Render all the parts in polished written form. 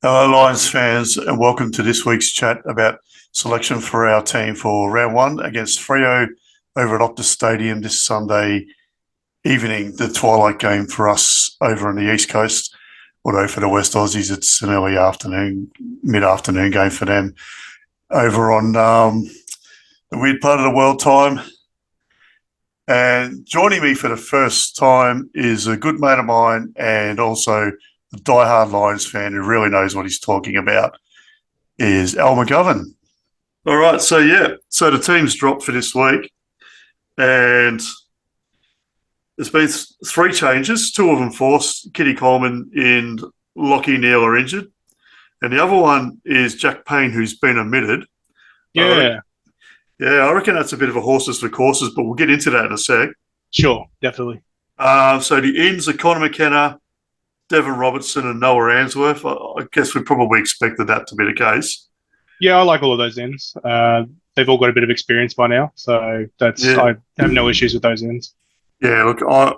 Hello, Lions fans, and welcome to this week's chat about selection for our team for round one against Freo over at Optus Stadium this Sunday evening, the twilight game for us over on the East Coast. Although for the West Aussies, it's an early afternoon, mid-afternoon game for them over on the weird part of the world time. And joining me for the first time is a good mate of mine and also a diehard Lions fan who really knows what he's talking about, is Al McGovern. All right, so the team's dropped for this week, and there's been three changes, two of them forced. Kitty Coleman and Lockie Neal are injured, and the other one is Jack Payne, who's been omitted. Yeah, I reckon that's a bit of a horses for courses, but we'll get into that in a sec. sure, definitely. So the ends are Connor McKenna, Devon Robertson and Noah Answorth. I guess we probably expected that to be the case. Yeah, I like all of those ends. They've all got a bit of experience by now, so I have no issues with those ends. Yeah, look, I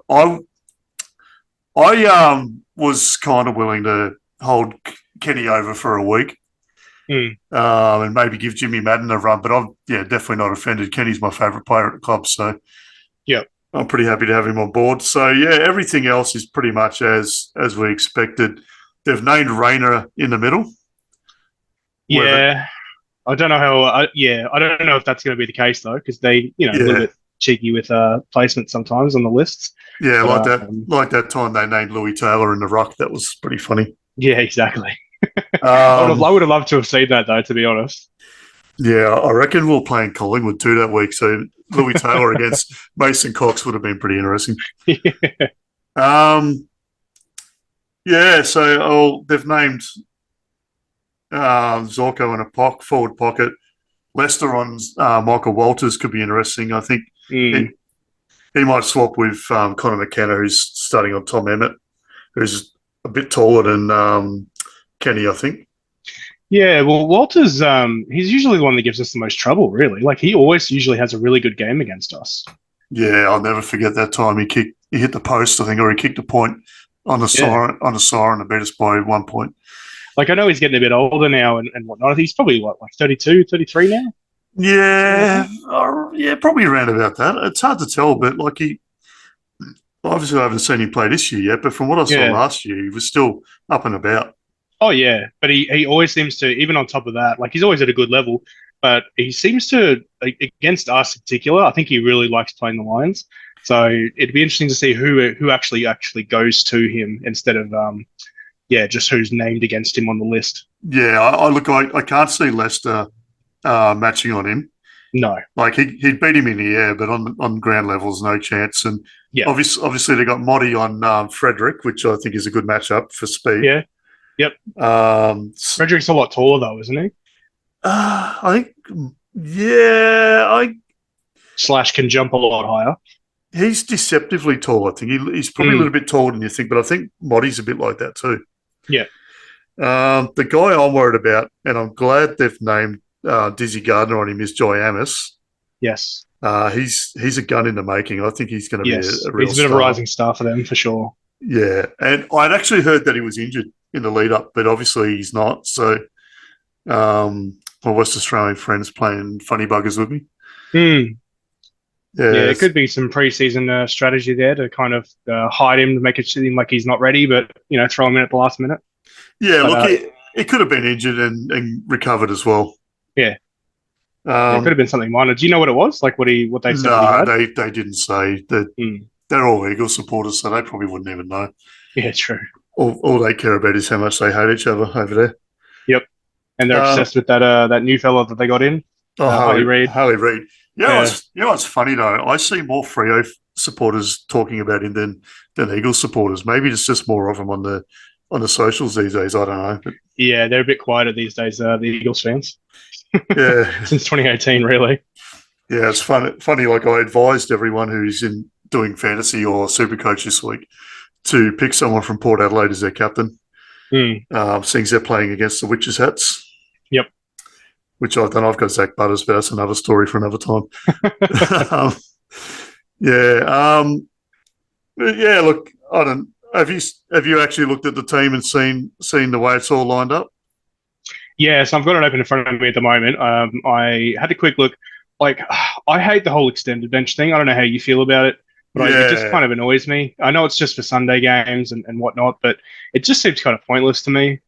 was kind of willing to hold Kenny over for a week, and maybe give Jimmy Madden a run, but I'm definitely not offended. Kenny's my favourite player at the club, so yeah. I'm pretty happy to have him on board. So, everything else is pretty much as we expected. They've named Rayner in the middle. Yeah, I don't know how. I don't know if that's going to be the case though, because they, a little bit cheeky with placement sometimes on the lists. Yeah, but, like that time they named Louis Taylor in the ruck. That was pretty funny. Yeah, exactly. I would have loved to have seen that though, to be honest. Yeah, I reckon we're playing Collingwood too that week. So Louis Taylor against Mason Cox would have been pretty interesting. So they've named Zorko in a forward pocket. Leicester on Michael Walters could be interesting. I think he might swap with Connor McKenna, who's starting on Tom Emmett, who's a bit taller than Kenny, I think. Yeah, well, Walters, he's usually the one that gives us the most trouble, really. Like, he always usually has a really good game against us. Yeah, I'll never forget that time he hit the post, I think, or he kicked a point on the siren to beat us by 1 point. Like, I know he's getting a bit older now and whatnot. He's probably, like 32, 33 now? Yeah, probably around about that. It's hard to tell, but obviously I haven't seen him play this year yet, but from what I saw last year, he was still up and about. Oh, yeah, but he always seems to, even on top of that, like he's always at a good level, but he seems to, against us in particular, I think he really likes playing the Lions. So it'd be interesting to see who actually goes to him instead of, just who's named against him on the list. Yeah, I can't see Leicester matching on him. No. Like he'd beat him in the air, but on ground levels, no chance. And obviously they got Motti on Frederick, which I think is a good matchup for speed. Yeah. Yep. Frederick's a lot taller though, isn't he? I think, Slash can jump a lot higher. He's deceptively tall, I think. He's probably a little bit taller than you think, but I think Motti's a bit like that too. Yeah. The guy I'm worried about, and I'm glad they've named Dizzy Gardner on him, is Joy Amos. Yes. He's a gun in the making. I think he's going to be a real He's a bit of a rising star for them, for sure. Yeah, and I'd actually heard that he was injured in the lead up, but obviously he's not. So my West Australian friends playing funny buggers with me. Yeah, it could be some pre-season strategy there to kind of hide him, to make it seem like he's not ready, but throw him in at the last minute. Yeah, but, look, he could have been injured and recovered as well. Yeah. It could have been something minor. Do you know what it was? Like what they said? No, they didn't say. They're all Eagles supporters, so they probably wouldn't even know. Yeah, true. All they care about is how much they hate each other over there. Yep. And they're obsessed with that new fella that they got in. Harley Reid. Harley Reid. What's funny though? I see more Freo supporters talking about him than Eagles supporters. Maybe it's just more of them on the socials these days. I don't know. But yeah, they're a bit quieter these days. The Eagles fans. Yeah, since 2018, really. Yeah, it's funny. Like I advised everyone who's doing fantasy or Supercoach this week to pick someone from Port Adelaide as their captain. Seeing they're playing against the Witches Hats. Yep. Which I don't know. I've got Zach Butters, but that's another story for another time. Look, I don't. Have you actually looked at the team and seen the way it's all lined up? Yeah, so I've got it open in front of me at the moment. I had a quick look. Like, I hate the whole extended bench thing. I don't know how you feel about it, but it just Yeah, kind of annoys me. I know it's just for Sunday games and whatnot, but it just seems kind of pointless to me.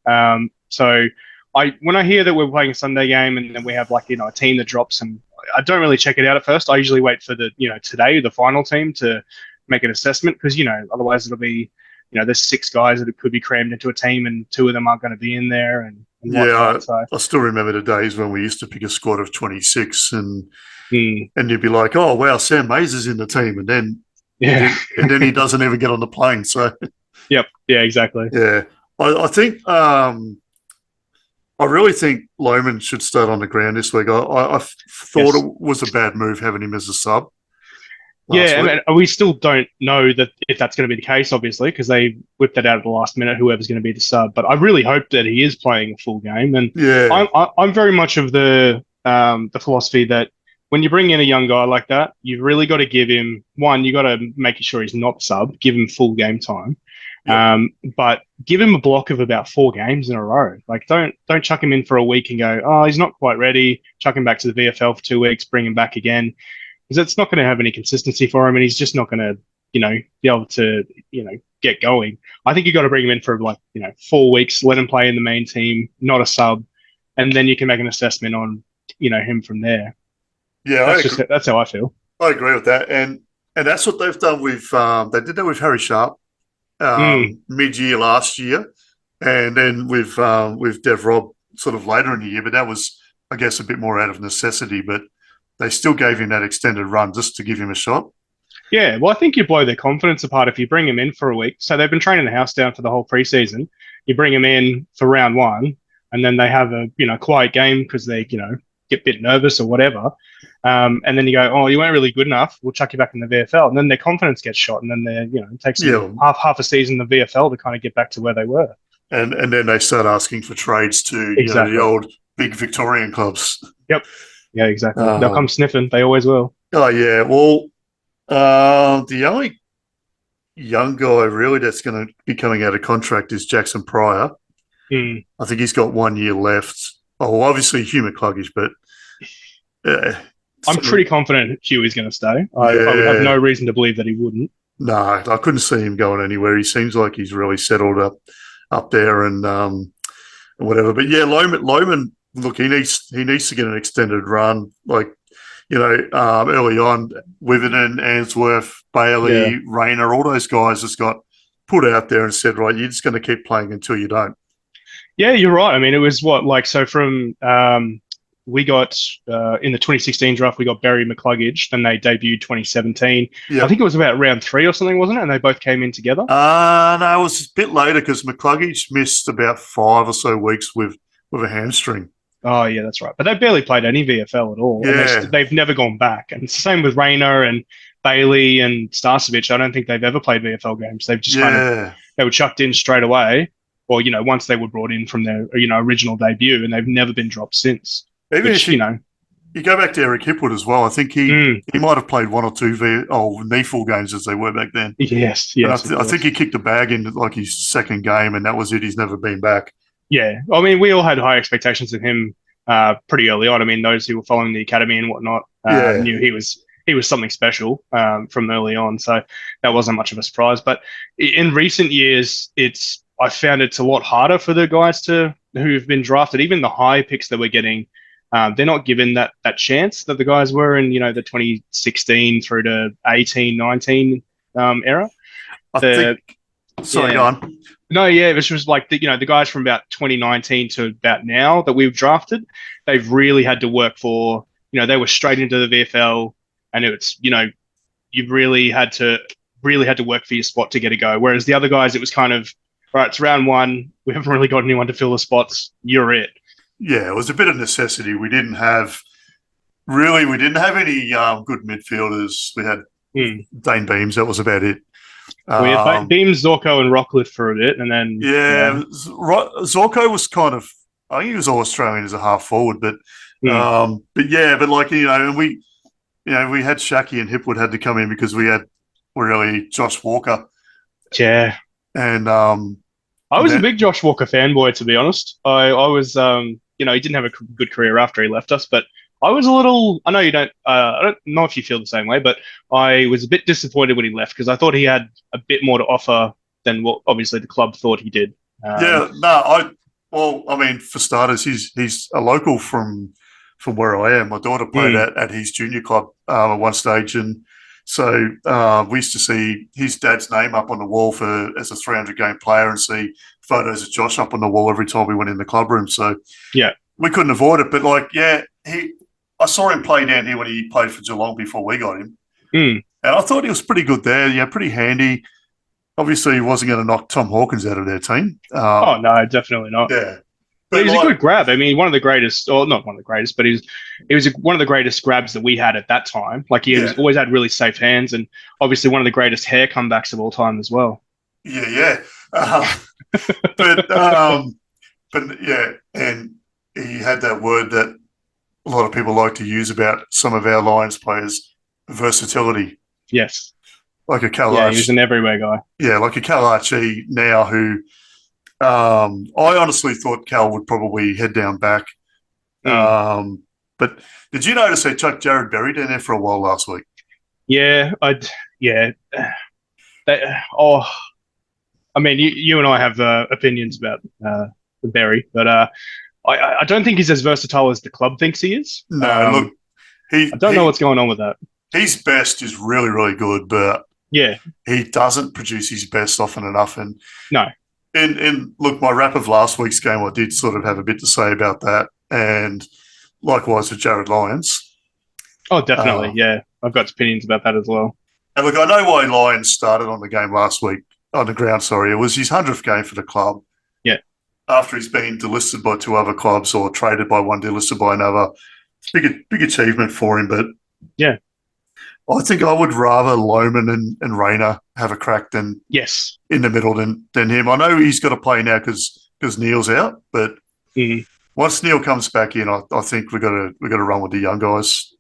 So when I hear that we're playing a Sunday game and then we have like, a team that drops, and I don't really check it out at first. I usually wait for today, the final team to make an assessment because, otherwise it'll be, there's six guys that could be crammed into a team and two of them aren't going to be in there and yeah. whatnot. So, I still remember the days when we used to pick a squad of 26 mm, and you'd be like, oh, wow, Sam Mays is in the team. And then yeah. he doesn't even get on the plane. So, Yep. Yeah, exactly. yeah, I think I really think Lohman should start on the ground this week. I thought Yes. it was a bad move having him as a sub last Yeah, I week. mean, we still don't know that if that's going to be the case, obviously, because they whipped that out at the last minute, whoever's going to be the sub. But I really hope that he is playing a full game, and Yeah, I'm very much of the philosophy that when you bring in a young guy like that, you've really got to give him one. You got to make sure he's not sub, give him full game time, yep, but give him a block of about 4 games in a row. Like, don't chuck him in for a week and go, oh, he's not quite ready. Chuck him back to the VFL for 2 weeks, bring him back again because it's not going to have any consistency for him, and he's just not going to, be able to, get going. I think you got to bring him in for like, 4 weeks, let him play in the main team, not a sub, and then you can make an assessment on, him from there. yeah, That's how I feel. I agree with that, and that's what they've done with. They did that with Harry Sharp Mm. mid-year last year, and then with Dev Rob sort of later in the year. But that was, I guess, a bit more out of necessity. But they still gave him that extended run just to give him a shot. Yeah, well, I think you blow their confidence apart if you bring him in for a week. So they've been training the house down for the whole preseason. You bring him in for round one, and then they have a quiet game because they get a bit nervous or whatever. And then you go, oh, you weren't really good enough. We'll chuck you back in the VFL, and then their confidence gets shot, and then they it takes them Yeah, half a season in the VFL to kind of get back to where they were. and then they start asking for trades to the Exactly. old big Victorian clubs. Yep. Yeah, exactly. They'll come Um, sniffing. They always will. oh yeah, well, the only young guy really that's going to be coming out of contract is Jackson Pryor. Mm. I think he's got 1 year left. Oh, well, obviously Hugh McCluggage, but I'm pretty confident Huey's going to stay. I would have yeah, no reason to believe that he wouldn't. no, I couldn't see him going anywhere. He seems like he's really settled up there and whatever. But yeah, Lohman, look, he needs to get an extended run, like early on. Witherden, Answorth, Bailey, Yeah. Rayner, all those guys just got put out there and said, right, you're just going to keep playing until you don't. Yeah, you're right. I mean, it was so from we got in the 2016 draft, we got Barry McCluggage. Then they debuted 2017. I Yeah. think it was about round 3 or something, wasn't it? And they both came in together. No, it was a bit later because McCluggage missed about 5 or so weeks with a hamstring. Oh, yeah, that's right. But they barely played any VFL at all. And Yeah, they've never gone back. And it's the same with Rayner and Bailey and Starcevic. I don't think they've ever played VFL games. They've just yeah. they were chucked in straight away, or once they were brought in from their original debut, and they've never been dropped since. Even Which if you go back to Eric Hipwood as well, I think he might have played 1 or 2 NEFL games as they were back then. yes, And yes, I think he kicked the bag in like his second game, and that was it. He's never been back. yeah. I mean, we all had high expectations of him pretty early on. I mean, those who were following the academy and whatnot Yeah, knew he was something special from early on. So that wasn't much of a surprise. But in recent years, I found it's a lot harder for the guys who've been drafted. Even the high picks that we're getting, they're not given that chance that the guys were in the 2016 through to 18, 19 era. I think. Sorry, Yeah. go on. No, yeah, it was just like the guys from about 2019 to about now that we've drafted, they've really had to work for. They were straight into the VFL, and it's you really had to work for your spot to get a go. Whereas the other guys, it was kind of right. It's round one. We haven't really got anyone to fill the spots. You're it. Yeah, it was a bit of necessity. We didn't have any good midfielders. We had Dane Beams. That was about it. We had Beams, Zorko, and Rockcliffe for a bit, and then Zorko was kind of. I think he was all Australian as a half forward, but Mm. but like and we had Shaki and Hipwood had to come in because we had really Josh Walker Yeah. and I was a big Josh Walker fanboy, to be honest. I was he didn't have a good career after he left us, but I was a little. I know you don't. I don't know if you feel the same way, but I was a bit disappointed when he left because I thought he had a bit more to offer than what obviously the club thought he did. Yeah, no, I mean, for starters, he's a local from where I am. My daughter played at his junior club at one stage, and so we used to see his dad's name up on the wall as a 300 game player, and see photos of Josh up on the wall every time we went in the club room. So yeah, we couldn't avoid it. But I saw him play down here when he played for Geelong before we got him, and I thought he was pretty good there. Yeah, pretty handy. Obviously, he wasn't going to knock Tom Hawkins out of their team. Oh no, definitely not. Yeah. But he was a good grab. I mean, one of the greatest, or not one of the greatest, but he was one of the greatest grabs that we had at that time. Like he always had really safe hands, and obviously one of the greatest hair comebacks of all time as well. Yeah. But yeah, and he had that word that a lot of people like to use about some of our Lions players: versatility. Yes. Like a Cal he was an everywhere guy. Yeah, like a Cal Archie now who I honestly thought Cal would probably head down back. But did you notice they chucked Jared Berry down there for a while last week? Yeah, I mean, you and I have opinions about Berry, but I don't think he's as versatile as the club thinks he is. No, look, I don't know what's going on with that. His best is really, really good, but yeah, he doesn't produce his best often enough. And no. And look, my wrap of last week's game, I did sort of have a bit to say about that, and likewise with Jared Lyons. Oh, definitely, yeah. I've got opinions about that as well. And look, I know why Lyons started on the ground. Sorry, it was his 100th game for the club. Yeah. After he's been delisted by two other clubs or traded by one, delisted by another, big achievement for him. But yeah. I think I would rather Lohman and Rayner have a crack than in the middle than him. I know he's got to play now because Neil's out, but once Neil comes back in, I think we got to run with the young guys.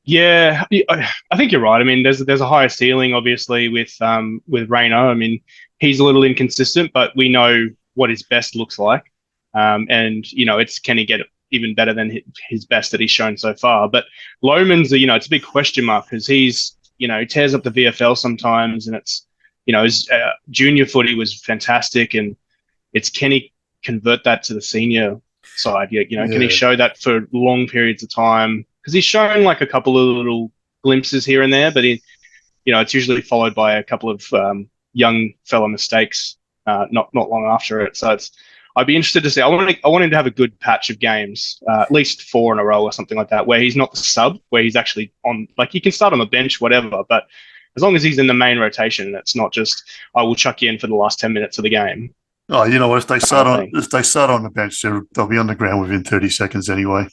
Yeah, I think you're right. I mean, there's a higher ceiling obviously with Rayner. I mean, he's a little inconsistent, but we know what his best looks like, and it's can he get it even better than his best that he's shown so far. But Lohman's, it's a big question mark because he's, he tears up the VFL sometimes, and it's, his junior footy was fantastic, and it's can he convert that to the senior side? Can he show that for long periods of time? Because he's shown like a couple of little glimpses here and there, but it's usually followed by a couple of young fella mistakes not long after it. So I'd be interested to see. I want him to have a good patch of games, at least 4 in a row or something like that, where he's not the sub, where he's actually on. Like he can start on the bench, whatever, but as long as he's in the main rotation, it's not just I will chuck you in for the last 10 minutes of the game. Oh, you know what? If they start on the bench, they'll be on the ground within 30 seconds anyway.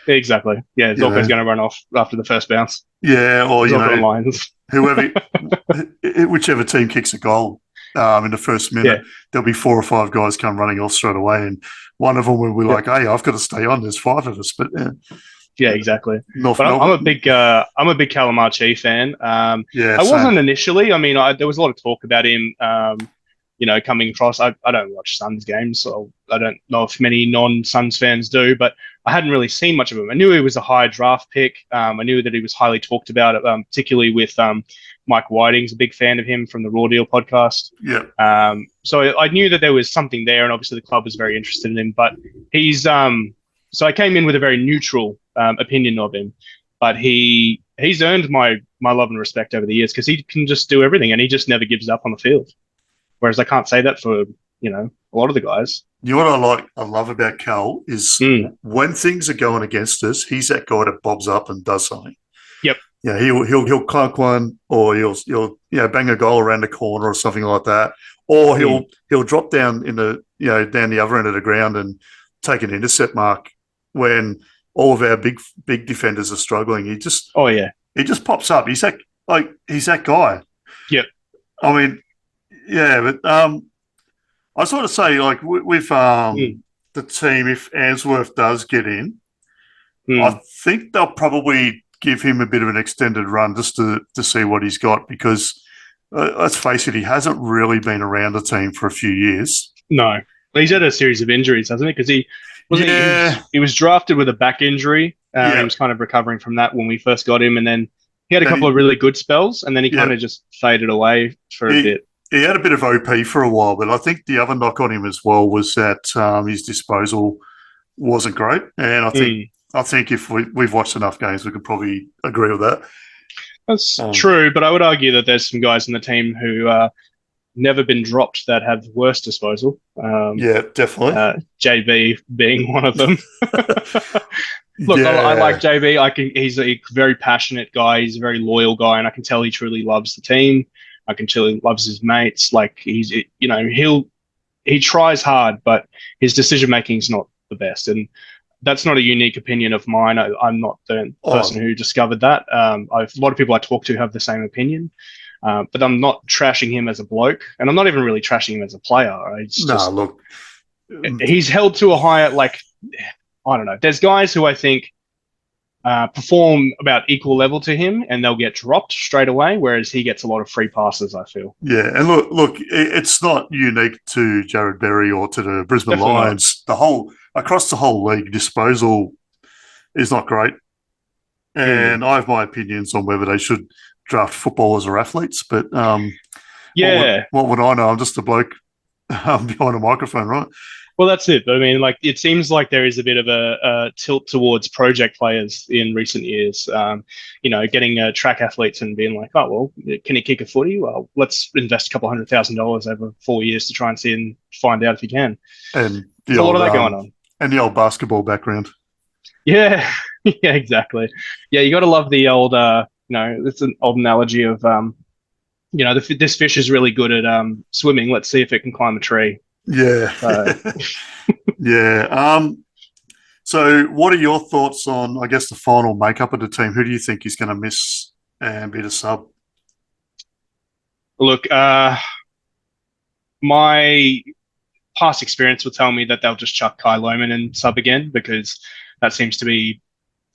Exactly. Yeah, Zorko's going to run off after the first bounce. Yeah, or Lions. whichever team kicks a goal. In the first minute, there'll be 4 or 5 guys come running off straight away, and one of them will be like, "Hey, I've got to stay on." There's 5 of us, but yeah, exactly. I'm a big Calamarchi fan. I wasn't initially. I mean, there was a lot of talk about him. Coming across. I don't watch Suns games, so I don't know if many non-Suns fans do, but I hadn't really seen much of him. I knew he was a high draft pick. I knew that he was highly talked about, particularly with Mike Whiting's a big fan of him from the Raw Deal podcast. Yeah. So I knew that there was something there, and obviously the club was very interested in him. But he's so I came in with a very neutral opinion of him, but he's earned my love and respect over the years because he can just do everything, and he just never gives up on the field. Whereas I can't say that for a lot of the guys. You know what I love about Cal is when things are going against us, he's that guy that bobs up and does something. Yep. Yeah, he'll clunk one, or he'll bang a goal around the corner or something like that, or he'll drop down in the down the other end of the ground and take an intercept mark when all of our big defenders are struggling. He just pops up. He's that guy. Yep. I mean. Yeah, but I sort of say, like, with the team, if Answorth does get in, I think they'll probably give him a bit of an extended run just to see what he's got because, let's face it, he hasn't really been around the team for a few years. No. He's had a series of injuries, hasn't he? Because Was he? Yeah, He was drafted with a back injury. He yeah. was kind of recovering from that when we first got him, and then he had a Then couple he, of really good spells, and then he yeah, kind of just faded away for a he bit. he had a bit of OP for a while, but I think the other knock on him as well was that his disposal wasn't great, and Mm. I think if we've watched enough games, we could probably agree with that. That's Um, true, but I would argue that there's some guys in the team who never been dropped that have worse disposal. yeah, definitely. JB being one of them. Look, I like Yeah, JB. He's a very passionate guy. He's a very loyal guy, and I can tell he truly loves the team. I can tell he loves his mates. Like he tries hard, but his decision making is not the best. And that's not a unique opinion of mine. I'm not the oh person who discovered that. A lot of people I talk to have the same opinion, but I'm not trashing him as a bloke, and I'm not even really trashing him as a player. It's no, just look, he's held to a higher, like, I don't know. There's guys who I think perform about equal level to him, and they'll get dropped straight away, whereas he gets a lot of free passes, I feel. yeah, and look, it's not unique to Jared Berry or to the Brisbane Definitely not. Lions. Across the whole league, disposal is not great, Mm. and I have my opinions on whether they should draft footballers or athletes. But Yeah. what would I know? I'm just a bloke behind a microphone, right? Well, that's it. I mean, like, it seems like there is a bit of a tilt towards project players in recent years. Getting track athletes and being like, oh, well, can he kick a footy? Well, let's invest a couple $100,000 over 4 years to try and see and find out if he can. And There's a lot of that going on. and the old basketball background. Yeah, yeah, exactly. Yeah, you got to love the old. It's an old analogy of this fish is really good at swimming. Let's see if it can climb a tree. Yeah, So, yeah. So, what are your thoughts on, I guess, the final makeup of the team? Who do you think is going to miss and be the sub? look, my past experience will tell me that they'll just chuck Kai Lohman and sub again because that seems to be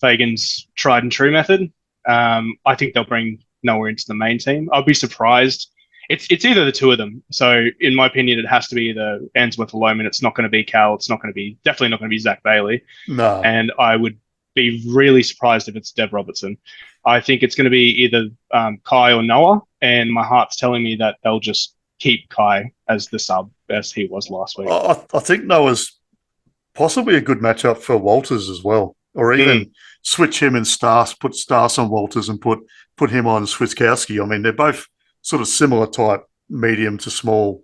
Fagan's tried and true method. I think they'll bring Noah into the main team. I'll be surprised. It's either the two of them. So in my opinion, it has to be either Answorth or Lohman. It's not going to be Cal. It's definitely not going to be Zach Bailey. No. And I would be really surprised if it's Dev Robertson. I think it's going to be either Kai or Noah. And my heart's telling me that they'll just keep Kai as the sub as he was last week. I think Noah's possibly a good matchup for Walters as well, or even switch him and Stas, put Stas on Walters and put him on Switkowski. I mean, they're both sort of similar type medium to small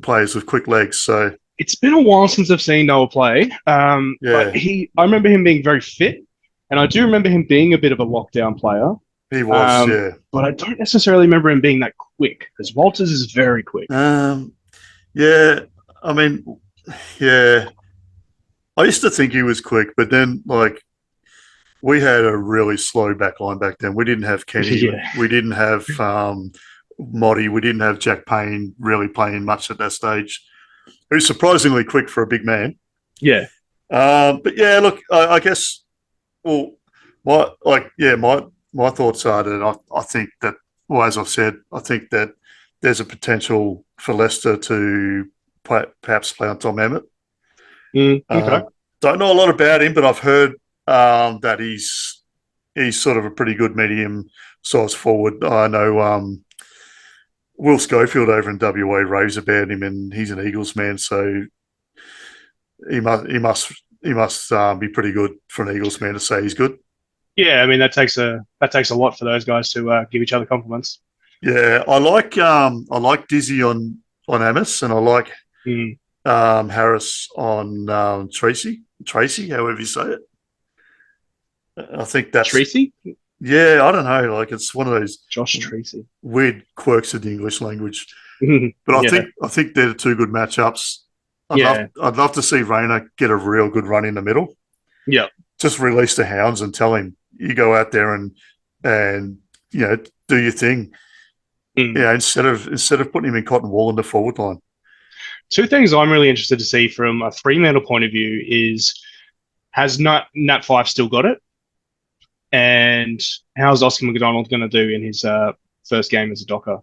players with quick legs. So it's been a while since I've seen Noah play, but I remember him being very fit, and I do remember him being a bit of a lockdown player. He was, yeah. But I don't necessarily remember him being that quick because Walters is very quick. Yeah, I mean, yeah. I used to think he was quick, but then, like, we had a really slow back line back then. We didn't have Kenny. Yeah. We didn't have Moddy. We didn't have Jack Payne really playing much at that stage. He was surprisingly quick for a big man. Yeah. But yeah, look, I guess, well, my thoughts are that I think that, well, as I've said, I think that there's a potential for Leicester to perhaps play on Tom Emmett. Okay. Don't know a lot about him, but I've heard that he's sort of a pretty good medium size forward. I know Will Schofield over in WA raves about him, and he's an Eagles man, so he must be pretty good for an Eagles man to say he's good. Yeah, I mean that takes a lot for those guys to give each other compliments. Yeah, I like Dizzy on Amos, and I like Harris on Tracy, however you say it. I think that's Tracy. Yeah, I don't know. Like, it's one of those Josh Tracy weird quirks of the English language. But I think they're the two good matchups. I'd love to see Rayner get a real good run in the middle. Yeah, just release the hounds and tell him you go out there and do your thing. Yeah, instead of putting him in cotton wool in the forward line. Two things I'm really interested to see from a Fremantle point of view is, has Nat 5 still got it? And how's Oscar McDonald going to do in his first game as a Docker?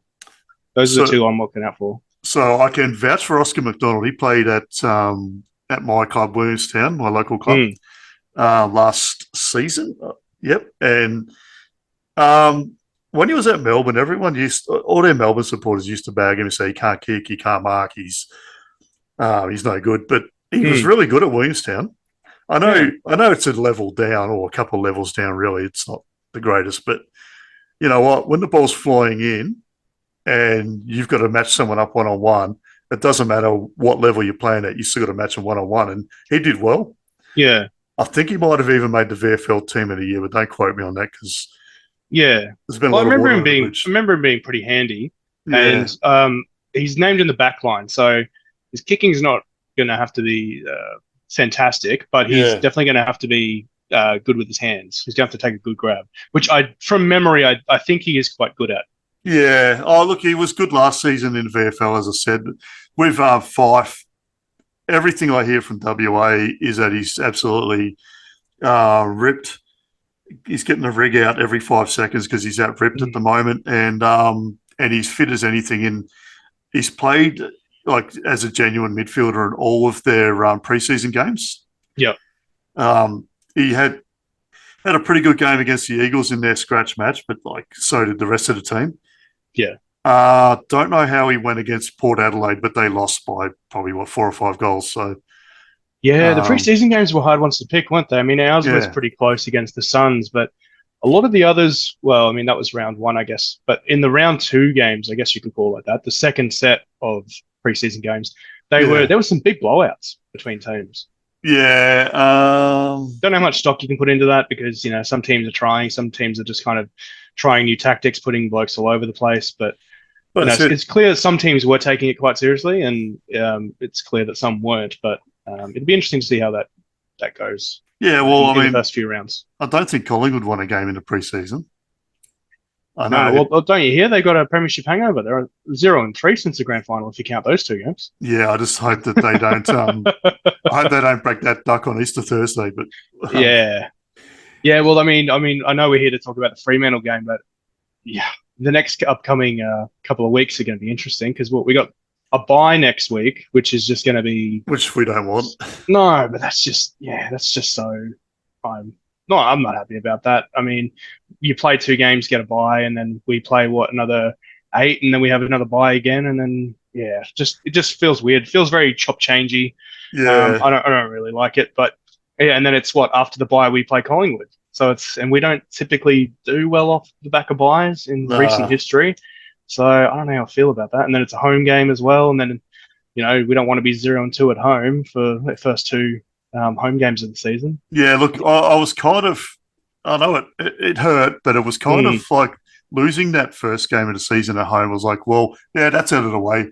Those are the two I'm looking out for. So I can vouch for Oscar McDonald. He played at at my club, Williamstown, my local club, Mm. last season. Yep. And when he was at Melbourne, all their Melbourne supporters used to bag him and say he can't kick, he can't mark, he's no good. But he was really good at Williamstown. I know it's a level down or a couple of levels down, really. It's not the greatest, but you know what? When the ball's flying in and you've got to match someone up one-on-one, it doesn't matter what level you're playing at, you still got to match them one-on-one. And he did well. Yeah. I think he might have even made the VFL team of the year, but don't quote me on that because there's been a lot of water under the bridge. I remember him being pretty handy, Yeah. and he's named in the back line, so his kicking's not going to have to be fantastic, but he's definitely going to have to be good with his hands. He's going to have to take a good grab, which from memory, I think he is quite good at. Yeah. Oh, look, he was good last season in VFL, as I said. With Fife, everything I hear from WA is that he's absolutely ripped. He's getting the rig out every 5 seconds because he's that ripped at the moment, and he's fit as anything. And he's played like as a genuine midfielder in all of their preseason games. Yeah. He had a pretty good game against the Eagles in their scratch match, but like so did the rest of the team. Yeah. Don't know how he went against Port Adelaide, but they lost by probably 4 or 5 goals. So yeah, the preseason games were hard ones to pick, weren't they? I mean, ours was pretty close against the Suns, but a lot of the others, well, I mean, that was round 1, I guess. But in the round 2 games, I guess you could call it that, the second set of preseason games, there were some big blowouts between teams. Yeah. Don't know how much stock you can put into that because, some teams are trying, some teams are just kind of trying new tactics, putting blokes all over the place. But it's clear that some teams were taking it quite seriously, and it's clear that some weren't. But it'd be interesting to see how that goes. Yeah, well, in the first few rounds. I don't think Collingwood won a game in the preseason. I know. No, well, don't you hear? They got a premiership hangover. They're 0-3 since the grand final, if you count those 2 games. Yeah, I just hope that they don't. I hope they don't break that duck on Easter Thursday. But yeah. Well, I mean, I know we're here to talk about the Fremantle game, but yeah, the next upcoming couple of weeks are going to be interesting because we got a bye next week, which is just going to be which we don't want. No, but that's just so. I'm not happy about that. I mean, you play 2 games, get a bye, and then we play another 8, and then we have another bye again, and then it just feels weird. It feels very chop changey. Yeah, I don't really like it, but yeah, and then it's after the bye we play Collingwood, and we don't typically do well off the back of byes in recent history. So I don't know how I feel about that. And then it's a home game as well, and then we don't want to be 0-2 at home for the first 2 home games of the season. Yeah, look, I was kind of, I know it hurt, but it was kind of like losing that first game of the season at home was like, well, yeah, that's out of the way.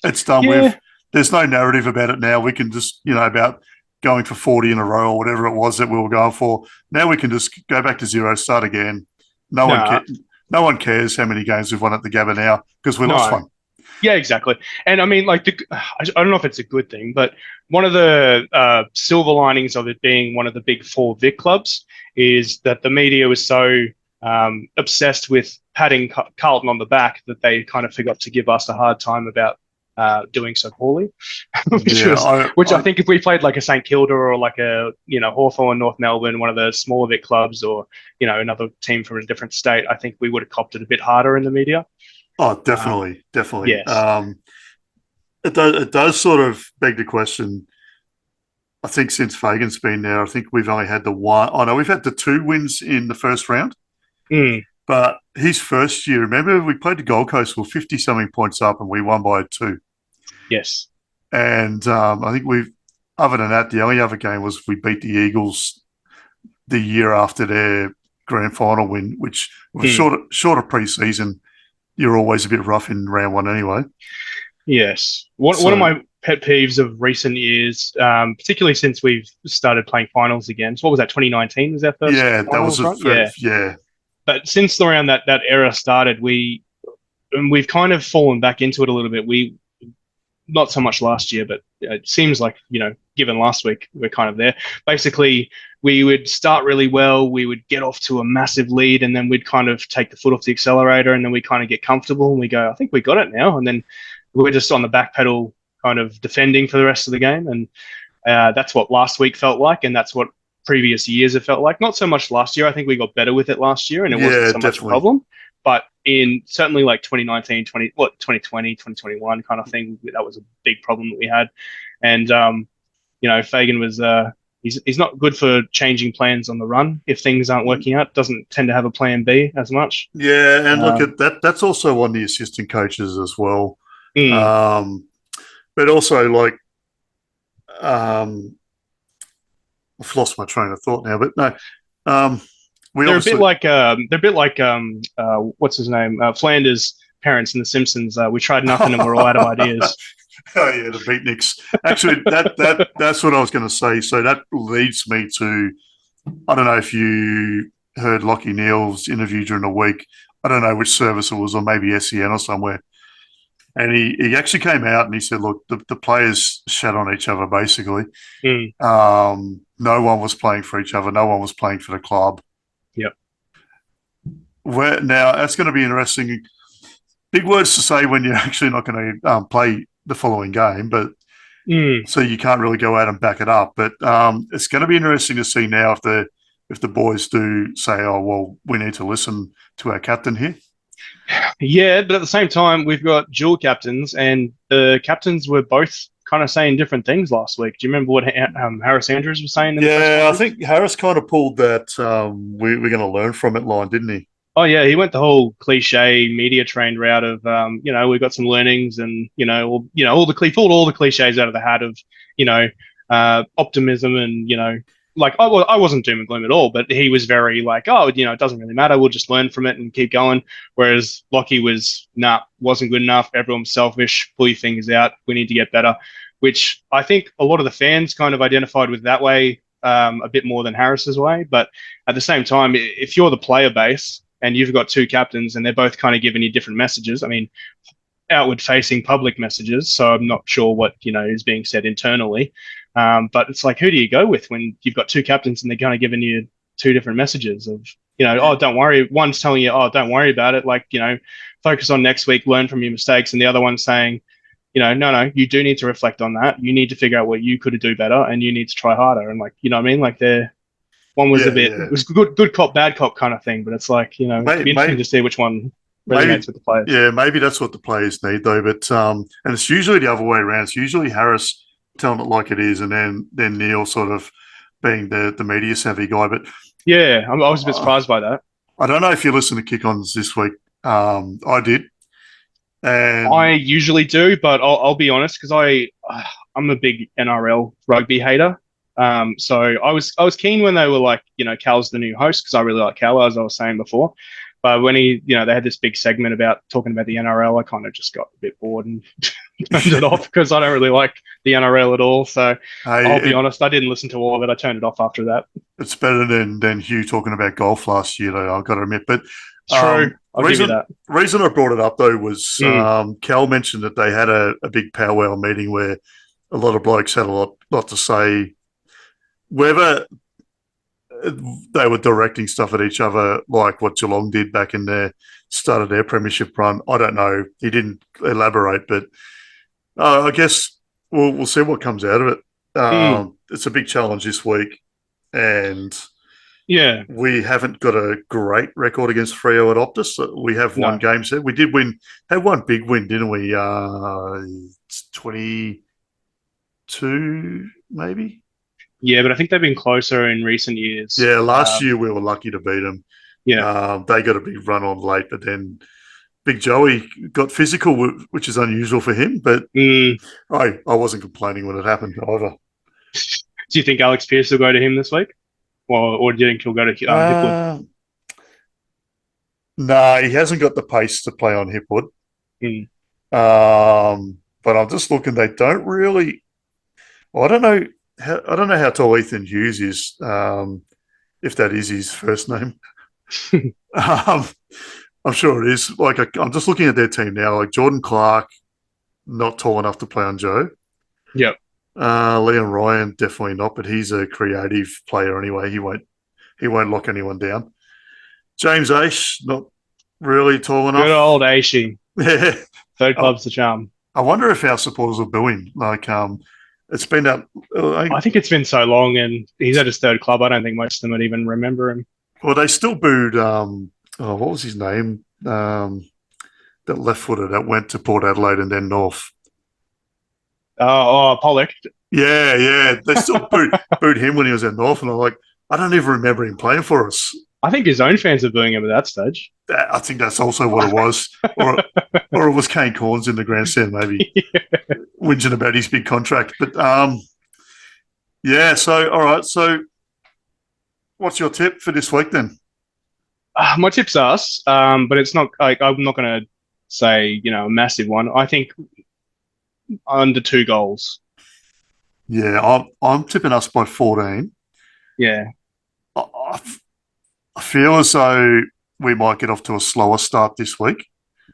It's done with. There's no narrative about it now. We can just, about going for 40 in a row or whatever it was that we were going for. Now we can just go back to 0, start again. No one cares how many games we've won at the Gabba now because we lost one. Yeah, exactly. And I mean, I don't know if it's a good thing, but one of the silver linings of it being one of the big 4 Vic clubs is that the media was so obsessed with patting Carlton on the back that they kind of forgot to give us a hard time about doing so poorly. which I think if we played like a St Kilda or like a Hawthorn, North Melbourne, one of the smaller Vic clubs, or another team from a different state, I think we would have copped it a bit harder in the media. Oh, definitely. Yes. It does sort of beg the question. I think since Fagan's been there, I think we've only had the one. Oh no, we've had the 2 wins in the first round. But his first year, remember we played the Gold Coast, we were 50-something points up, and we won by 2. Yes. And I think other than that, the only other game was we beat the Eagles the year after their grand final win, which was short of pre-season. You're always a bit rough in round 1 anyway. Yes. One of my pet peeves of recent years, particularly since we've started playing finals again. So what was that, 2019 was our first that was right? first, yeah. But since around that era started, we've kind of fallen back into it a little bit. Not so much last year, but it seems like, given last week, we're kind of there. Basically, we would start really well. We would get off to a massive lead, and then we'd kind of take the foot off the accelerator, and then we kind of get comfortable, and we go, I think we got it now. And then we're just on the back pedal kind of defending for the rest of the game, and that's what last week felt like, and that's what previous years have felt like. Not so much last year. I think we got better with it last year, and it wasn't Yeah, so much a definitely. problem. But in certainly like 2019, 2020, 2021 kind of thing, that was a big problem that we had. And Fagan was he's not good for changing plans on the run if things aren't working out. Doesn't tend to have a plan B as much. Yeah, and look Um, at that. That's also on the assistant coaches as well. mm. Um, but also, like, I've lost my train of thought now. But no, we obviously, They're a bit like what's his name, Flanders' parents in The Simpsons. We tried nothing and we're all out of ideas. oh yeah, the beatniks. Actually, that's what I was going to say. So that leads me to, I don't know if you heard Lockie Neal's interview during the week. I don't know which service it was, or maybe SEN or somewhere. And he actually came out and he said, look, the players shat on each other, basically. Mm. No one was playing for each other. No one was playing for the club. Yep. Now, that's going to be interesting. Big words to say when you're actually not going to play the following game, but so you can't really go out and back it up. But it's going to be interesting to see now if the boys do say, oh, well, we need to listen to our captain here. Yeah, but at the same time, we've got dual captains, and the captains were both kind of saying different things last week. Do you remember what Harris Andrews was saying in the press Yeah, I conference? think Harris kind of pulled that we're going to learn from it line, didn't he? Oh yeah, he went the whole cliche media trained route of we've got some learnings and all the cliches out of the hat of optimism and like I wasn't doom and gloom at all, but he was very like, oh, it doesn't really matter, we'll just learn from it and keep going. Whereas Lockie was wasn't good enough, everyone's selfish, pull your fingers out, we need to get better, which I think a lot of the fans kind of identified with that way a bit more than Harris's way. But at the same time, if you're the player base and you've got two captains and they're both kind of giving you different messages. I mean, outward facing public messages. So I'm not sure what, is being said internally. But it's like, who do you go with when you've got two captains and they're kind of giving you two different messages of, oh, don't worry. One's telling you, oh, don't worry about it. Like, focus on next week, learn from your mistakes. And the other one's saying, no, you do need to reflect on that. You need to figure out what you could do better and you need to try harder. And like, you know what I mean? Like one was it was good cop, bad cop kind of thing, but it's like, it'd be interesting to see which one resonates with the players. Yeah, maybe that's what the players need though. But and it's usually the other way around. It's usually Harris telling it like it is, and then Neil sort of being the media savvy guy. But yeah, I was a bit surprised by that. I don't know if you listened to Kick-Ons this week. I did. And I usually do, but I'll be honest because I'm a big NRL rugby hater. So I was keen when they were like, Cal's the new host because I really like Cal, as I was saying before. But when they had this big segment about talking about the NRL, I kind of just got a bit bored and turned it off because I don't really like the NRL at all. So I'll be honest, I didn't listen to all of it. I turned it off after that. It's better than Hugh talking about golf last year, though, I've got to admit. But true. I'll give you that. Reason I brought it up, though, was Cal mentioned that they had a big powwow meeting where a lot of blokes had a lot to say. Whether they were directing stuff at each other like what Geelong did back in their start of their premiership run, I don't know. He didn't elaborate, but I guess we'll see what comes out of it. It's a big challenge this week, and yeah, we haven't got a great record against Freo at Optus. We have one game set. We did had one big win, didn't we? 22, maybe. Yeah, but I think they've been closer in recent years. Yeah, last year we were lucky to beat them. Yeah. They got a big run on late, but then Big Joey got physical, which is unusual for him. But I wasn't complaining when it happened either. Do you think Alex Pearce will go to him this week? Or do you think he'll go to Hipwood? No, he hasn't got the pace to play on Hipwood. But I'm just looking, they don't really... Well, I don't know how tall Ethan Hughes is, if that is his first name. I'm sure it is. Like, I'm just looking at their team now. Like Jordan Clark, not tall enough to play on Joe. Yep. Leon Ryan, definitely not, but he's a creative player anyway. He won't lock anyone down. James Aish, not really tall enough. Good old Aishy. Yeah. Third club's the charm. I wonder if our supporters will boo him. Like, it's been that. I think it's been so long, and he's at his third club. I don't think most of them would even remember him. Well, they still booed. What was his name? That left footer that went to Port Adelaide and then North. Pollock. Yeah, yeah. They still booed him when he was at North, and I'm like, I don't even remember him playing for us. I think his own fans are booing him at that stage. I think that's also what it was, or it was Kane Corns in the grandstand, maybe whinging about his big contract. But yeah. So all right. So what's your tip for this week then? My tip's us, but it's not like I'm not going to say a massive one. I think under 2 goals. Yeah, I'm tipping us by 14. Yeah. I, I feel as though we might get off to a slower start this week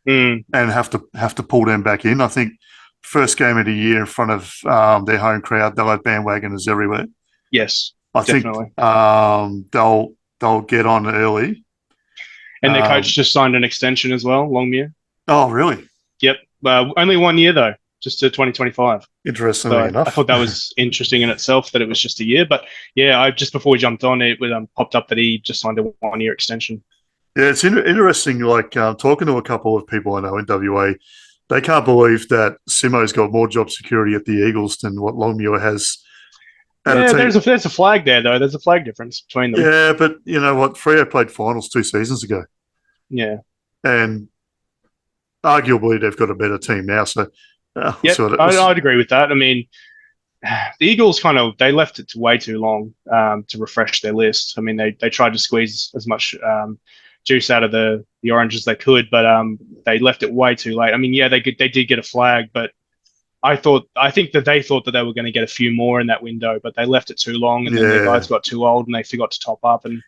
Mm, and have to pull them back in. I think first game of the year in front of their home crowd, they'll have bandwagoners everywhere. yes, I definitely. think they'll get on early. And their coach just signed an extension as well, Longmuir. Oh, really? Yep. Only 1 year though, just to 2025. Interestingly So I enough. thought that was interesting in itself that it was just a year. But yeah, I just before we jumped on it, popped up that he just signed a 1 year extension. Yeah, it's interesting. Like talking to a couple of people I know in WA, they can't believe that Simo's got more job security at the Eagles than what Longmuir has at a Yeah, team. there's a flag there though. There's a flag difference between them. Yeah, but you know what? Freo played finals 2 seasons ago, Yeah. and arguably they've got a better team now. So, Yep, so it was, I'd agree with that. I mean, the Eagles they left it way too long to refresh their list. I mean, they tried to squeeze as much juice out of the orange as they could, but they left it way too late. I mean, yeah, they did get a flag, but I think that they thought that they were going to get a few more in that window, but they left it too long, and then the yeah, guys got too old and they forgot to top up. And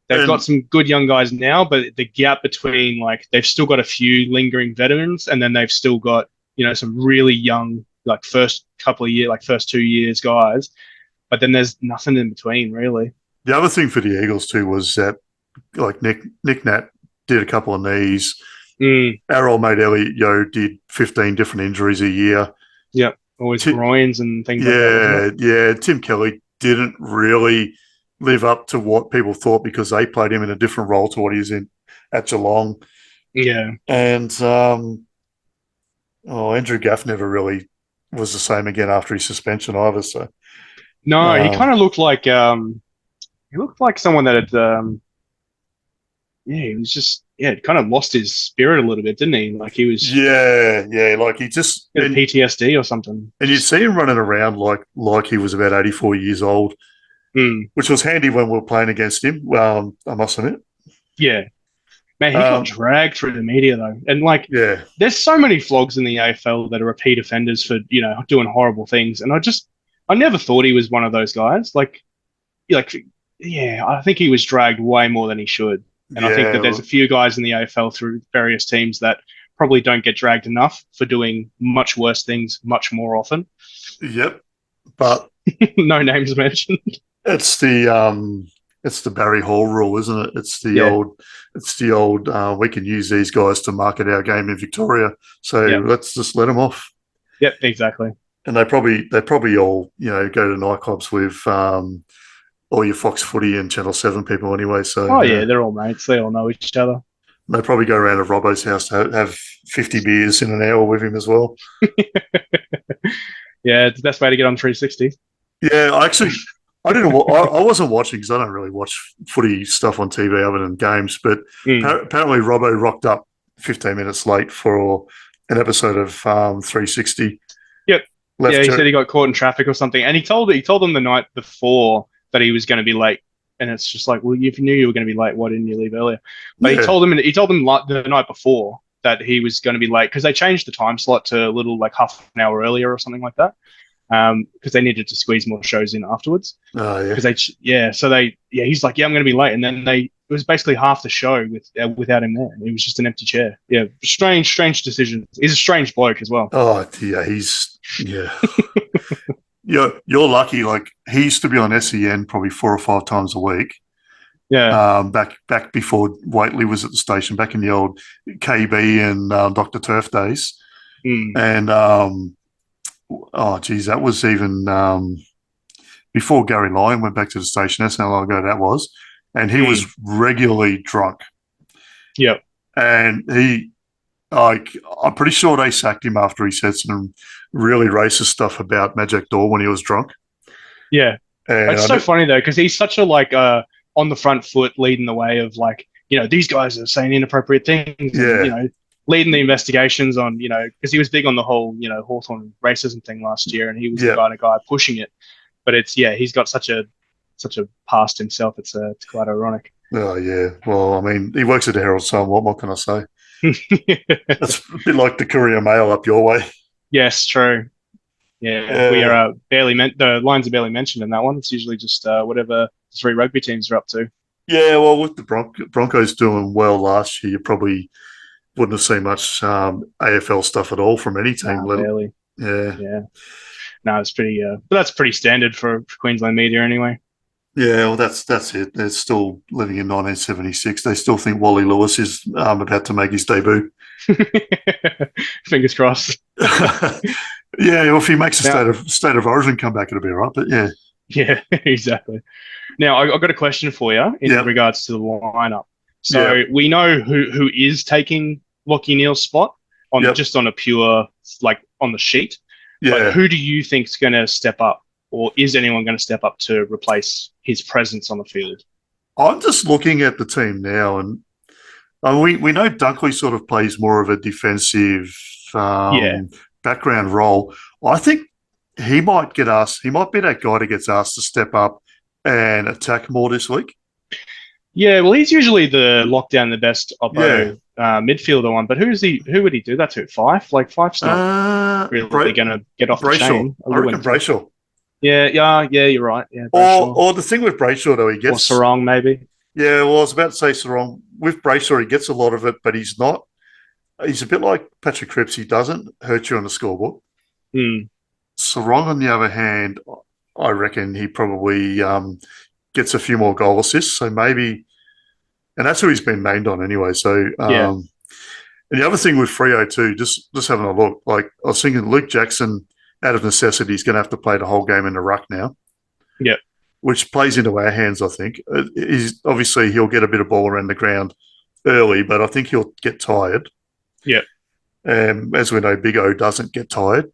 they've got and some good young guys now, but the gap between like they've still got a few lingering veterans, and then they've still got some really young like first couple of years, like first 2 years guys, but then there's nothing in between really. the other thing for the Eagles too was that like Nick Nat did a couple of knees. Mm, Our old mate Elliot Yo did 15 different injuries a year. yep, always Ti- groins and things like that, wasn't Yeah. Tim Kelly didn't really live up to what people thought because they played him in a different role to what he's in at Geelong. it? Yeah. And Andrew Gaff never really was the same again after his suspension either. So No, he kind um, of looked like someone that had he was just kind of lost his spirit a little bit, didn't he? Like he was yeah, like he just had PTSD or something. and you see him running around like he was about 84 years old, Mm, which was handy when we were playing against him. I must admit. yeah. Man, he got dragged through the media though, and like, Yeah, there's so many flogs in the AFL that are repeat offenders for doing horrible things, and I never thought he was one of those guys. Like, yeah, I think he was dragged way more than he should, and I think that there's yeah, a few guys in the AFL through various teams that probably don't get dragged enough for doing much worse things much more often. yep. But No names mentioned. it's the Barry Hall rule, isn't it? Yeah, It's the old. We can use these guys to market our game in Victoria, so yeah, let's just let them off. yep, exactly. And they probably all go to nightclubs with all your Fox Footy and Channel 7 people anyway. So Oh yeah, they're all mates. They all know each other. they probably go around to Robbo's house to have 50 beers in an hour with him as well. Yeah, it's the best way to get on 360. Yeah, I didn't. I wasn't watching because I don't really watch footy stuff on TV other than games. But Mm. apparently, Robbo rocked up 15 minutes late for an episode of 360. Yep. Left Yeah, he Jer- said he got caught in traffic or something, and he told them the night before that he was going to be late. And it's just like, well, if you knew you were going to be late, why didn't you leave earlier? But yeah, he told them like the night before that he was going to be late because they changed the time slot to a little like half an hour earlier or something like that. Because they needed to squeeze more shows in afterwards. oh yeah, Because he's like, yeah, I'm going to be late, and then it was basically half the show without him there. It was just an empty chair. Yeah, strange decision. He's a strange bloke as well. oh yeah, yeah. You're lucky. Like he used to be on SEN probably 4 or 5 times a week. Yeah, Back before Waitley was at the station, back in the old KB and Dr. Turf days. And oh geez, that was even before Gary Lyon went back to the station. That's how long ago that was, and he was regularly drunk. Yep. And he, like, I'm pretty sure they sacked him after he said some really racist stuff about Magic Door when he was drunk. Yeah. And It's so funny though, because he's such a on the front foot, leading the way of these guys are saying inappropriate things, Yeah. and leading the investigations on because he was big on the whole Hawthorn racism thing last year, and he was the kind of guy pushing it. But he's got such a past himself. It's quite ironic. Oh yeah. Well, I mean, he works at the Herald Sun. What can I say? That's a bit like the Courier Mail up your way. Yes, true. Yeah, we are the lines are barely mentioned in that one. It's usually just whatever the three rugby teams are up to. Yeah, well, with the Broncos doing well last year, you probably wouldn't have seen much AFL stuff at all from any team. Barely. Yeah. No, it's pretty. But that's pretty standard for Queensland media anyway. Yeah, well, that's it. They're still living in 1976. They still think Wally Lewis is about to make his debut. Fingers crossed. Yeah, well, if he makes a state of origin comeback, it'll be all right. But yeah. Yeah, exactly. Now, I've got a question for you in regards to the lineup. So we know who is taking Lachie Neale's spot just on a pure, on the sheet. Yeah. But who do you think is going to step up, or is anyone going to step up to replace his presence on the field? I'm just looking at the team now, and we know Dunkley sort of plays more of a defensive background role. I think he might get asked. He might be that guy that gets asked to step up and attack more this week. Yeah, well, he's usually the lockdown the best midfielder one. But who would he do that to? Fife? Fife's not really going to get off the chain. I reckon Brayshaw. Yeah, you're right. Yeah, or the thing with Brayshaw though, he gets Sarong maybe. Yeah, well, I was about to say Sarong. With Brayshaw, he gets a lot of it, but he's not. He's a bit like Patrick Cripps. He doesn't hurt you on the scoreboard. Sarong, on the other hand, I reckon he probably gets a few more goal assists. So maybe, and that's who he's been named on anyway. So, and the other thing with Freo too, just having a look, I was thinking Luke Jackson, out of necessity, is going to have to play the whole game in the ruck now. Yeah. Which plays into our hands, I think. Obviously, he'll get a bit of ball around the ground early, but I think he'll get tired. Yeah. As we know, Big O doesn't get tired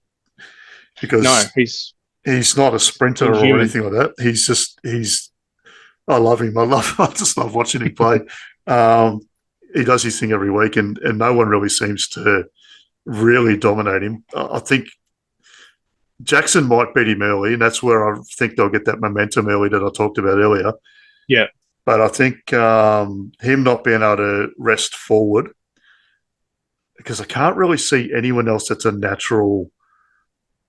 because he's not a sprinter or anything like that. I love him. I just love watching him play. He does his thing every week, and no one really seems to really dominate him. I think Jackson might beat him early, and that's where I think they'll get that momentum early that I talked about earlier. Yeah. But I think him not being able to rest forward, because I can't really see anyone else that's a natural.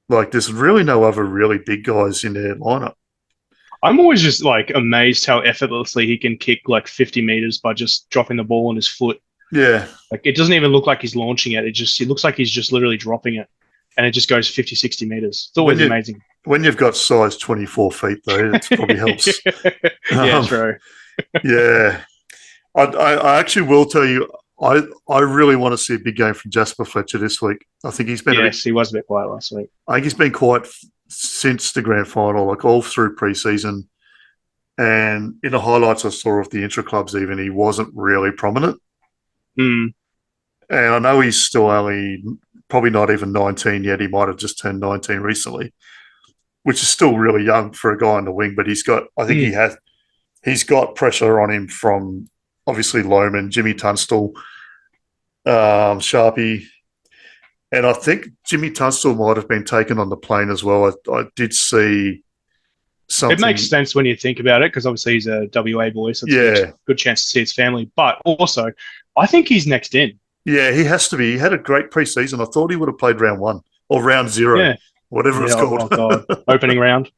There's really no other really big guys in their lineup. I'm always just amazed how effortlessly he can kick 50 meters by just dropping the ball on his foot. Yeah. It doesn't even look like he's launching it. It looks like he's just literally dropping it. And it just goes 50, 60 meters. It's always amazing. When you've got size 24 feet, though, it probably helps. Yeah, true. Yeah. I actually will tell you, I really want to see a big game from Jasper Fletcher this week. I think he's been he was a bit quiet last week. I think he's been quiet since the grand final, all through preseason. And in the highlights I saw of the intra-clubs even, he wasn't really prominent. And I know he's still only probably not even 19 yet. He might have just turned 19 recently, which is still really young for a guy on the wing. But he's got pressure on him from obviously Lohman, Jimmy Tunstall, Sharpie. And I think Jimmy Tunstall might have been taken on the plane as well. I did see something. It makes sense when you think about it, because obviously he's a WA boy, so it's a good chance to see his family. But also, I think he's next in. Yeah, he has to be. He had a great preseason. I thought he would have played round 1 or round 0, whatever it's called. Oh God. Opening round.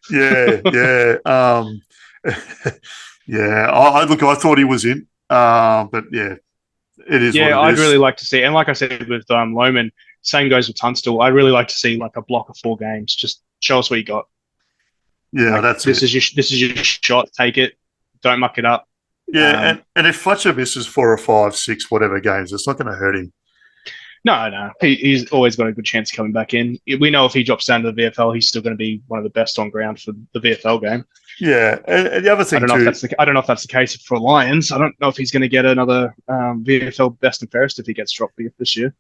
Yeah. I thought he was in. But yeah, it is. Yeah, I'd really like to see. And like I said with Lohman, same goes with Tunstall. I'd really like to see a block of 4 games. Just show us what you got. Yeah, this is your shot. Take it. Don't muck it up. Yeah, and if Fletcher misses 4 or 5, 6, whatever games, it's not going to hurt him. No. He's always got a good chance of coming back in. We know if he drops down to the VFL, he's still going to be one of the best on ground for the VFL game. Yeah, and the other thing I don't know if that's the case for Lions. I don't know if he's going to get another VFL best and fairest if he gets dropped this year.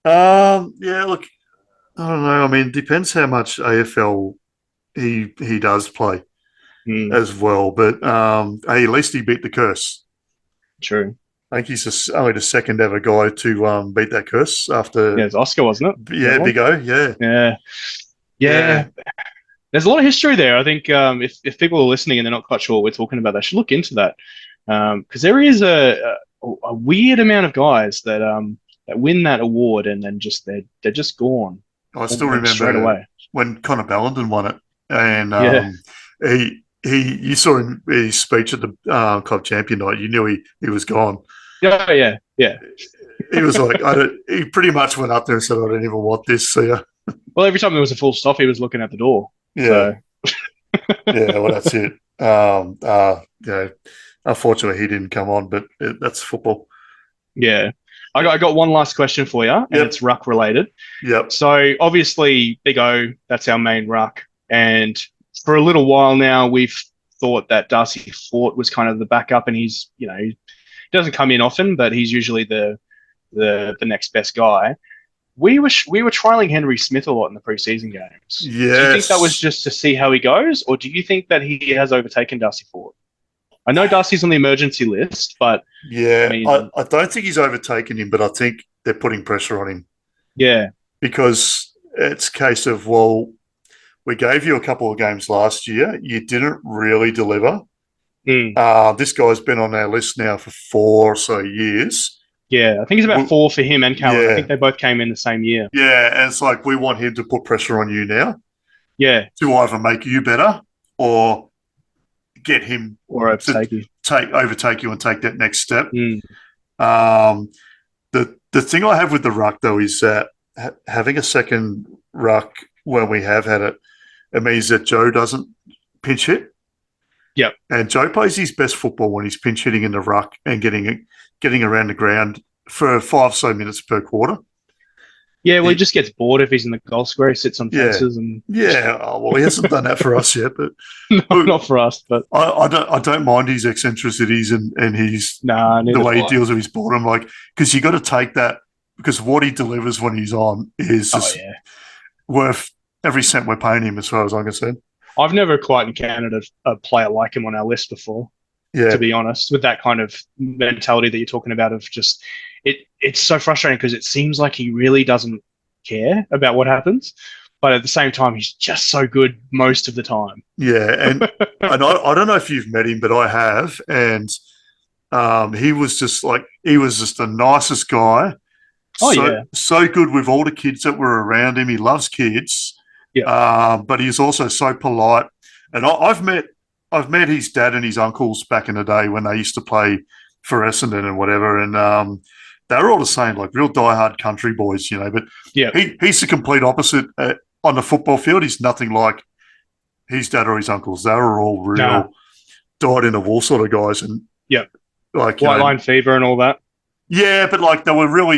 Yeah, look, I don't know. I mean, depends how much AFL he does play as well. But hey, at least he beat the curse. True. I think he's only the second ever guy to beat that curse after. Yeah, it's Oscar, wasn't it? Yeah, Big O. Yeah. There's a lot of history there. I think if people are listening and they're not quite sure what we're talking about, they should look into that because there is a weird amount of guys that win that award and then they're just gone. I still remember straight away when Connor Ballenden won it, and you saw him his speech at the club champion night. You knew he was gone. Yeah. He was like, he pretty much went up there and said, "I don't even want this." So yeah. Well, every time there was a full stop, he was looking at the door. Yeah. So. Yeah. Well, that's it. Unfortunately, he didn't come on, but that's football. Yeah. I got one last question for you, and it's ruck related. Yep. So obviously, Big O, that's our main ruck, and for a little while now, we've thought that Darcy Fort was kind of the backup, and he's he doesn't come in often, but he's usually the next best guy. We were trialing Henry Smith a lot in the preseason games. Yes. Do you think that was just to see how he goes, or do you think that he has overtaken Darcy Fort? I know Darcy's on the emergency list, but yeah, I don't think he's overtaken him, but I think they're putting pressure on him. Yeah, because it's a case of, well, we gave you a couple of games last year. You didn't really deliver. This guy's been on our list now for 4 or so years. Yeah, I think it's about 4 for him and Callum. Yeah. I think they both came in the same year. Yeah, and it's like we want him to put pressure on you now. Yeah. To either make you better or get him or overtake you and take that next step. The thing I have with the ruck though is that having a second ruck when we have had it, it means that Joe doesn't pinch hit. Yep. And Joe plays his best football when he's pinch hitting in the ruck and getting around the ground for 5 so minutes per quarter. Yeah, well, he just gets bored if he's in the goal square. He sits on fences and he hasn't done that for us yet, but no, not for us. But I don't mind his eccentricities and his the way he deals with his boredom, like because you got to take that because what he delivers when he's on is just worth every cent we're paying him, as far as I'm concerned. I've never quite encountered a player like him on our list before. Yeah, to be honest, with that kind of mentality that you're talking about of just. It's so frustrating because it seems like he really doesn't care about what happens, but at the same time, he's just so good most of the time. Yeah, and I don't know if you've met him, but I have, and he was just the nicest guy. So good with all the kids that were around him. He loves kids. Yeah, but he's also so polite. And I've met his dad and his uncles back in the day when they used to play for Essendon and whatever, and they were all the same, like real diehard country boys, But he's the complete opposite on the football field. He's nothing like his dad or his uncles. They were all real dyed in the wool sort of guys, and like white line fever and all that. Yeah, but like they were real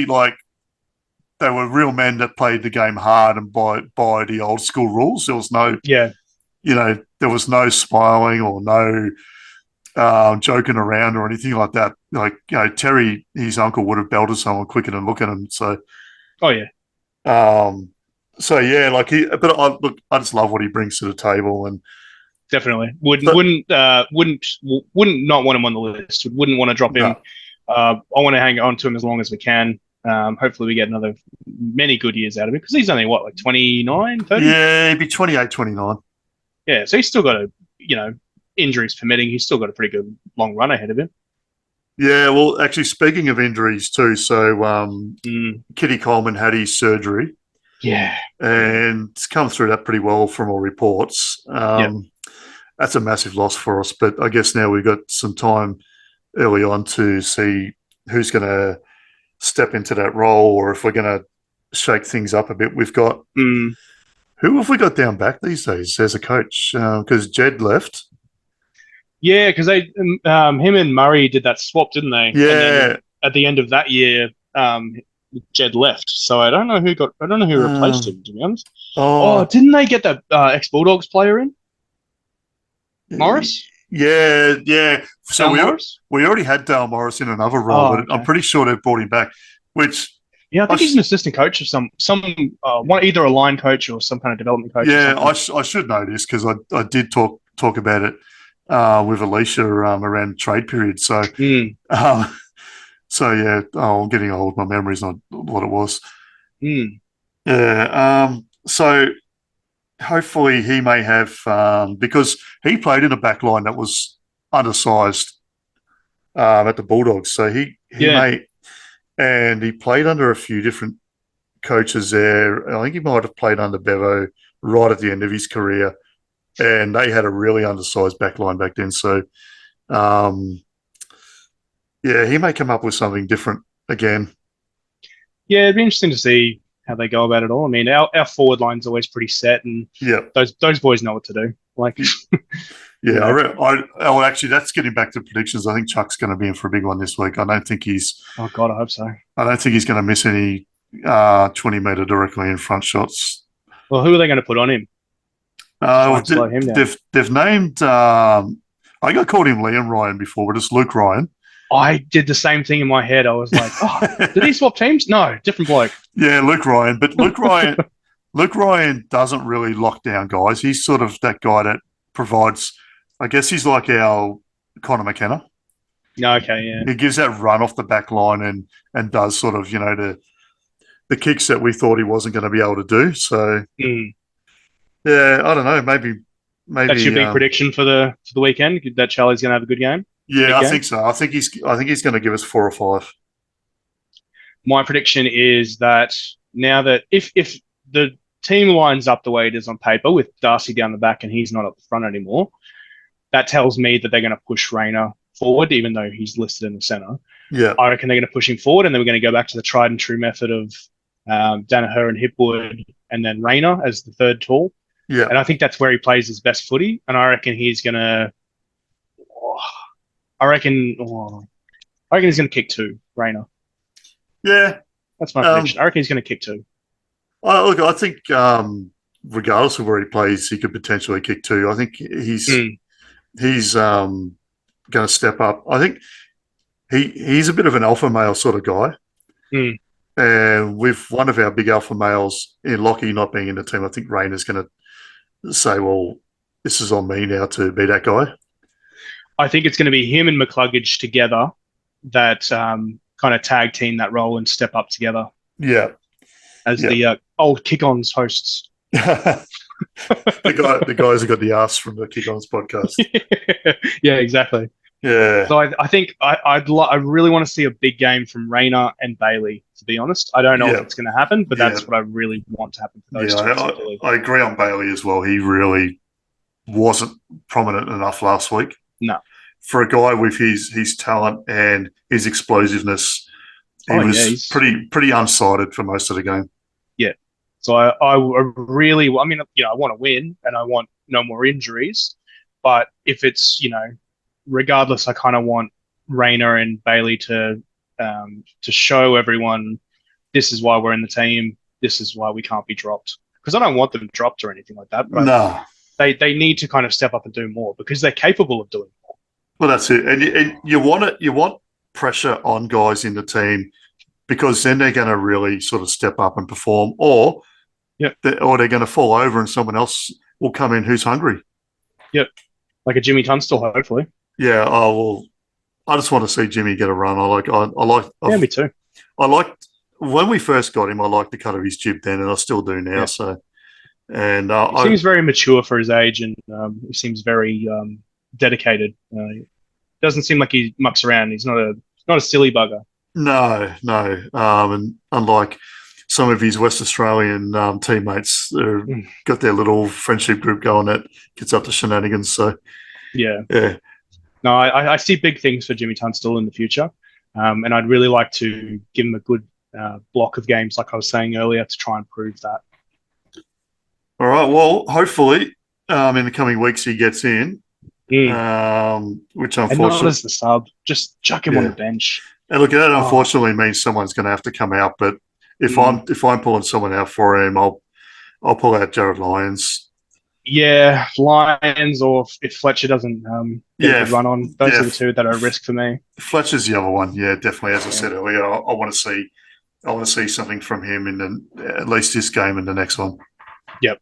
men that played the game hard and by the old school rules. There was no there was no smiling or no. Joking around or anything like that. Like, Terry, his uncle, would have belted someone quicker than look at him. So, I just love what he brings to the table, and definitely wouldn't not want him on the list. Wouldn't want to drop him. I want to hang on to him as long as we can. Hopefully, we get many good years out of him because he's only like 29, 30? Yeah, he'd be 28, 29. Yeah, so he's still got injuries permitting, he's still got a pretty good long run ahead of him. Yeah, well, actually, speaking of injuries too, so Kitty Coleman had his surgery. Yeah. And it's come through that pretty well from all reports. That's a massive loss for us, but I guess now we've got some time early on to see who's going to step into that role or if we're going to shake things up a bit. We've got... Who have we got down back these days as a coach? Because Jed left. Yeah, because him and Murray did that swap, didn't they? Yeah. At the end of that year, Jed left, so I don't know who replaced him. To be honest. Oh, Oh, didn't they get the ex Bulldogs player in Morris? yeah. So Al Morris? we already had Dale Morris in another role, Oh, but I'm okay. pretty sure they brought him back. Which Yeah, I I think he's sh- an assistant coach of some one either a line coach or some kind of development coach or yeah, something. I should know this because I did talk about it with Alicia around trade period. Mm, Um, so yeah, I'm getting old. My memory's not what it was. mm. Yeah. So hopefully he may have because he played in a back line that was undersized at the Bulldogs. So he Yeah, may and he played under a few different coaches there. I think he might have played under Bevo right at the end of his career, and they had a really undersized back line back then. So um, yeah, he may come up with something different again. yeah. It'd be interesting to see how they go about it all. I mean, our forward line's always pretty set, and Yeah. those boys know what to do. Like, Yeah, you know, oh, actually, that's getting back to predictions. I think Chuck's going to be in for a big one this week. oh God, I hope so. I don't think he's going to miss any 20-meter directly in front shots. Well, who are they going to put on him to try and slow him down? They've named. I got called him Liam Ryan before, but it's Luke Ryan. I did the same thing in my head. I was like, oh, did he swap teams? No, different bloke. Yeah, Luke Ryan. But Luke Ryan doesn't really lock down guys. He's sort of that guy that provides. I guess he's like our Connor McKenna. No, okay, yeah. He gives that run off the back line and does sort of the kicks that we thought he wasn't going to be able to do. So yeah, I don't know. Maybe That's your big prediction for the weekend. That Charlie's going to have a good game. Yeah, I think so. I think he's going to give us 4 or 5. My prediction is that now that if the team lines up the way it is on paper with Darcy down the back and he's not up the front anymore, that tells me that they're going to push Rayner forward, even though he's listed in the centre. Yeah, I reckon they're going to push him forward, and then we're going to go back to the tried and true method of Danaher and Hipwood, and then Rayner as the third tall. Yeah, and I think that's where he plays his best footy. And I reckon he's going to. I reckon he's going to kick 2, Rayner. Yeah, that's my prediction. I reckon he's going to kick 2. Look, I think regardless of where he plays, he could potentially kick 2. I think he's going to step up. I think he's a bit of an alpha male sort of guy. And with one of our big alpha males in Lockie not being in the team, I think Rayner's going to say, well, this is on me now to be that guy. I think it's going to be him and McCluggage together that kind of tag team that role and step up together. Yeah. As the old Kick-Ons hosts. the guys who got the ass from the Kick-Ons podcast. Yeah, exactly. Yeah. So I think I really want to see a big game from Rayner and Bailey, to be honest. I don't know if it's going to happen, but that's what I really want to happen for those two. I agree on Bailey as well. He really wasn't prominent enough last week. No. For a guy with his talent and his explosiveness, he was pretty unsighted for most of the game. Yeah. So I really, I mean, I want to win and I want no more injuries. But if it's, regardless, I kind of want Rayner and Bailey to show everyone this is why we're in the team. This is why we can't be dropped. Because I don't want them dropped or anything like that. But no. They need to kind of step up and do more because they're capable of doing more. Well, that's it. And you want it. You want pressure on guys in the team because then they're going to really sort of step up and perform, or they're going to fall over and someone else will come in who's hungry. Yep, like a Jimmy Tunstall, hopefully. Yeah. Oh well, I just want to see Jimmy get a run. I like. Yeah, me too. I liked when we first got him. I liked the cut of his jib then, and I still do now. Yeah. So, and he seems very mature for his age, and he seems very dedicated. Doesn't seem like he mucks around. He's not a silly bugger. No. And unlike some of his West Australian teammates, got their little friendship group going that gets up to shenanigans. So yeah. No, I see big things for Jimmy Tunstall in the future, and I'd really like to give him a good block of games, like I was saying earlier, to try and prove that. All right. Well, hopefully, in the coming weeks he gets in. Which unfortunately, and not as the sub, just chuck him on the bench. And look, that Oh, unfortunately means someone's going to have to come out. But mm, if I'm pulling someone out for him, I'll pull out Jared Lyons. yeah, Lions, or if Fletcher doesn't get a Yeah, good run on, those yeah. are the two that are a risk for me. Fletcher's the other one. Yeah, definitely. As I Yeah. said earlier, I want to see something from him in at least this game and the next one. Yep.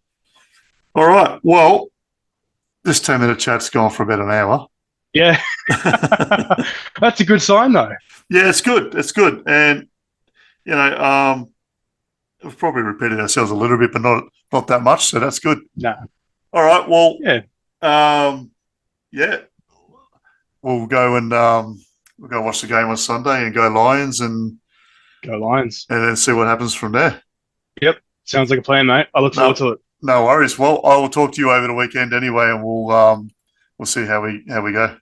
All right. Well, this 10-minute chat's gone for about an hour. Yeah. That's a good sign, though. Yeah, it's good. It's good. And, we've probably repeated ourselves a little bit, but not that much. So that's good. No. All right. Well, Yeah. yeah, we'll go watch the game on Sunday and go Lions Go Lions. and then see what happens from there. Yep. Sounds like a plan, mate. I look forward No, to it. no worries. Well, I will talk to you over the weekend anyway, and we'll see how we go.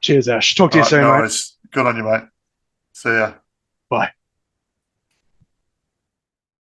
Cheers, Ash. Talk to All you right, soon, no mate. worries. Good on you, mate. See ya. Bye.